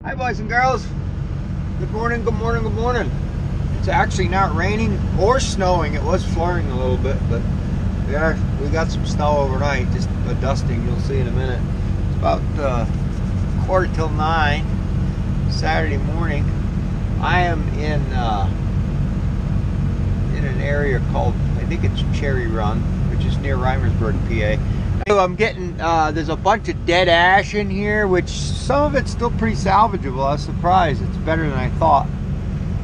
Hi boys and girls. Good morning, good morning, good morning. It's actually not raining or snowing. It was flurrying a little bit, but we got some snow overnight, just a dusting, you'll see in a minute. It's about 8:45 Saturday morning. I am in an area called, I think it's Cherry Run, which is near Reimersburg, PA. So I'm getting, there's a bunch of dead ash in here, which some of it's still pretty salvageable. I was surprised. It's better than I thought.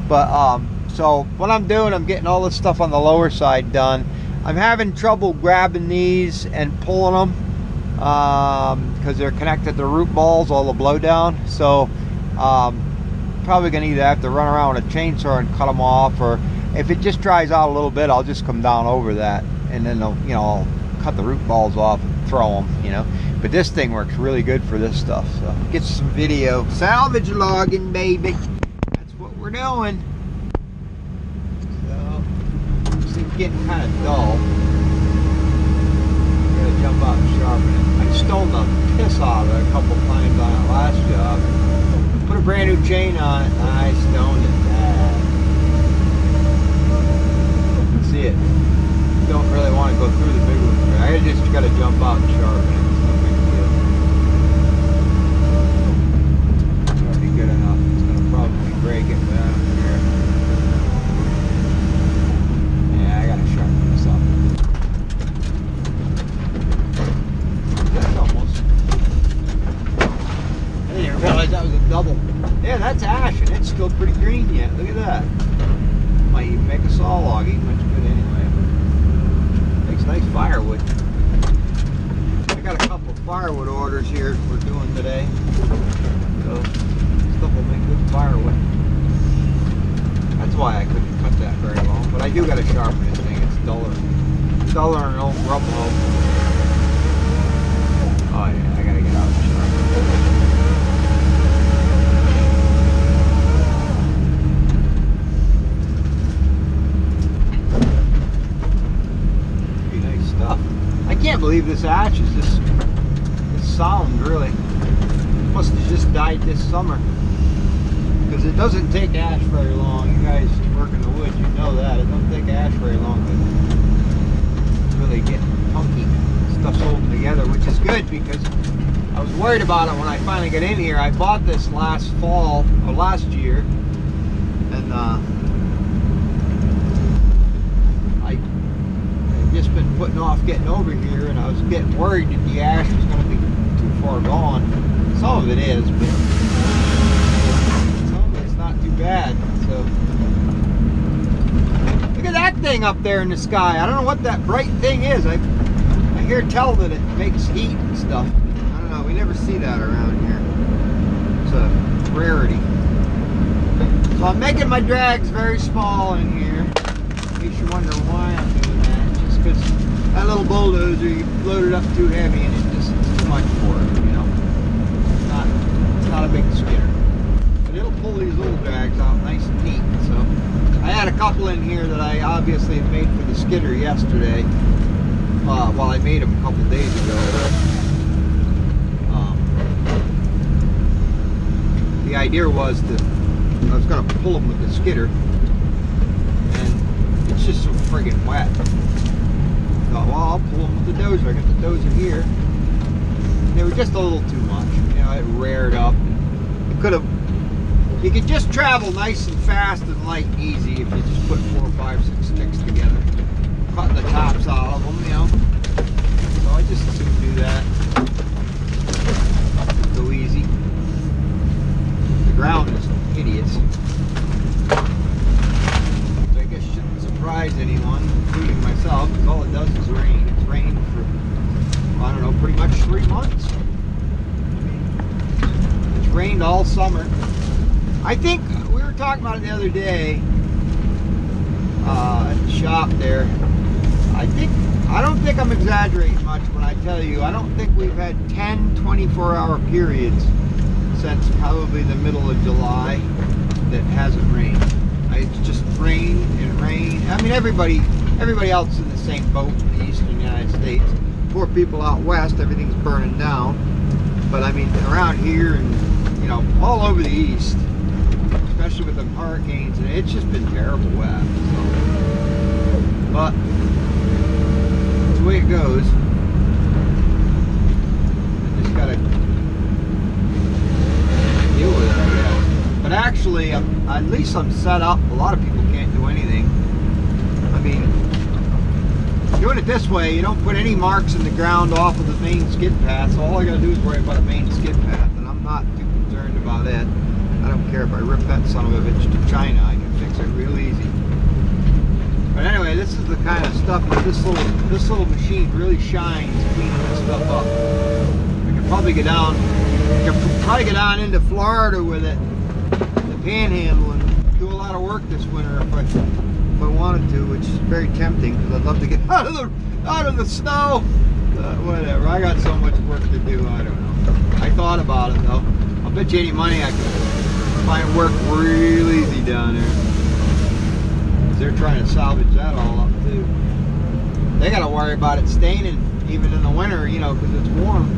But, so what I'm doing, I'm getting all this stuff on the lower side done. I'm having trouble grabbing these and pulling them because they're connected to root balls, all the blowdown. So, probably going to either have to run around with a chainsaw and cut them off, or if it just dries out a little bit, I'll just come down over that and then, I'll cut the root balls off and throw them, But this thing works really good for this stuff. So get some video. Salvage logging, baby. That's what we're doing. So it's getting kind of dull. Gotta jump out and sharpen it. I stole the piss out of it a couple times on that last job. Put a brand new chain on it and I stoned it bad. You can see it. Don't really want to go through the big one. I just got to jump out and sharpen it. It's no big deal. It's going to be good enough. It's going to probably break it, but I don't care. Yeah, I got to sharpen this up. That's almost. I didn't even realize that was a double. Yeah, that's ash, and it's still pretty green yet. Look at that. Might even make a saw log. Ain't much good anyway. Makes nice firewood. I got a couple of firewood orders here we're doing today. So stuff will make good firewood. That's why I couldn't cut that very long. But I do got to sharpen this thing. It's duller. It's duller than an old rub hoe. Oh yeah, I gotta get out and sharpen it. I can't believe this ash is this sound, really. Must have just died this summer. Because it doesn't take ash very long. You guys work in the woods, you know that. It doesn't take ash very long to really get funky. Stuff's holding together, which is good because I was worried about it when I finally got in here. I bought this last fall, or last year, and just been putting off getting over here, and I was getting worried that the ash was going to be too far gone. Some of it is, but some of it's not too bad. So look at that thing up there in the sky. I don't know what that bright thing is. I hear tell that it makes heat and stuff. I don't know. We never see that around here. It's a rarity. So I'm making my drags very small in here. In case you wonder why I'm doing that. Because that little bulldozer, you load it up too heavy and it's too much for it, It's not a big skidder. But it'll pull these little drags out nice and neat. So I had a couple in here that I obviously had made for the skidder yesterday. Well, I made them a couple days ago. The idea was that I was going to pull them with the skidder, and it's just so friggin' wet. Well, I'll pull them with the dozer. I got the dozer here. They were just a little too much. It rared up. You could just travel nice and fast and light and easy if you just put 4, 5, 6 sticks together. Cutting the tops out of them, So I just assume do that. Go easy. The ground is hideous. Surprise anyone, including myself, because all it does is rain. It's rained for, I don't know, pretty much 3 months. It's rained all summer. I think, we were talking about it the other day at the shop there. I don't think I'm exaggerating much when I tell you, I don't think we've had 10 24-hour periods since probably the middle of July that hasn't rained. It's just rain and rain. I mean, everybody else in the same boat in the eastern United States. Poor people out west, everything's burning down. But I mean, around here and you know, all over the east, especially with the hurricanes, and it's just been terrible wet. So. But that's the way it goes. I just gotta deal with it, I guess. But actually, at least I'm set up. A lot of people can't do anything. I mean, doing it this way, you don't put any marks in the ground off of the main skid path, so all I gotta do is worry about a main skid path, and I'm not too concerned about it. I don't care if I rip that son of a bitch to China, I can fix it real easy. But anyway, this is the kind of stuff that this little machine really shines cleaning this stuff up. I could probably get down into Florida with it, the panhandle, and do a lot of work this winter if I wanted to, which is very tempting because I'd love to get out of the snow. Whatever, I got so much work to do. I don't know. I thought about it though. I'll bet you any money I could find work real easy down there. They're trying to salvage that all up too. They got to worry about it staining even in the winter, you know, because it's warm.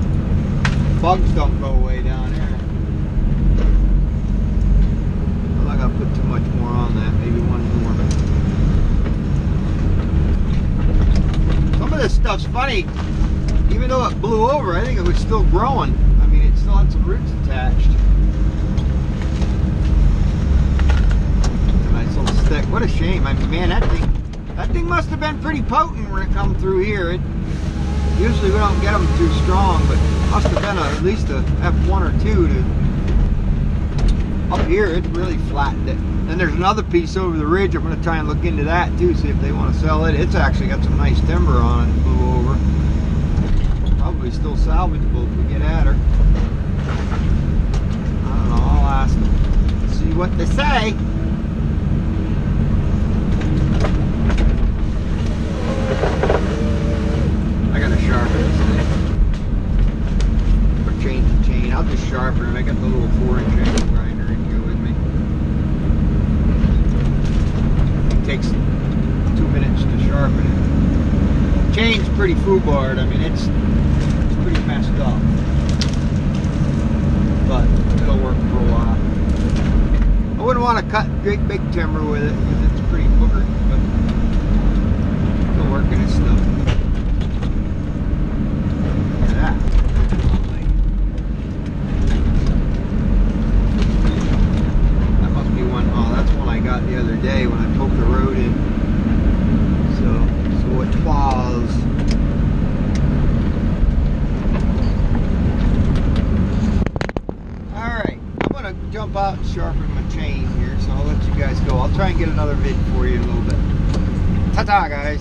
Bugs don't go away down there. I'm not gonna put too much more on that. Maybe one more. Some of this stuff's funny. Even though it blew over, I think it was still growing. I mean, it still had some roots attached. Stick. What a shame. I mean, man, that thing must have been pretty potent when it come through here. Usually we don't get them too strong, but must have been at least a F1 or 2 to up here. It really flattened it. Then there's another piece over the ridge. I'm going to try and look into that too, see if they want to sell it. It's actually got some nice timber on it. It blew over. Probably still salvageable if we get at her. I don't know. I'll ask them. See what they say. I gotta sharpen this thing. Or change the chain. I'll just sharpen it. I got the little 4-inch angle grinder in here with me. It takes 2 minutes to sharpen it. Chain's pretty foobarred. I mean, it's pretty messed up. But it'll work for a while. I wouldn't want to cut great big timber with it because it's pretty boogered. But still working its stuff. The other day when I poked the road in, so it plows. Alright, I'm gonna jump out and sharpen my chain here, so I'll let you guys go. I'll try and get another vid for you in a little bit. Ta-ta, guys.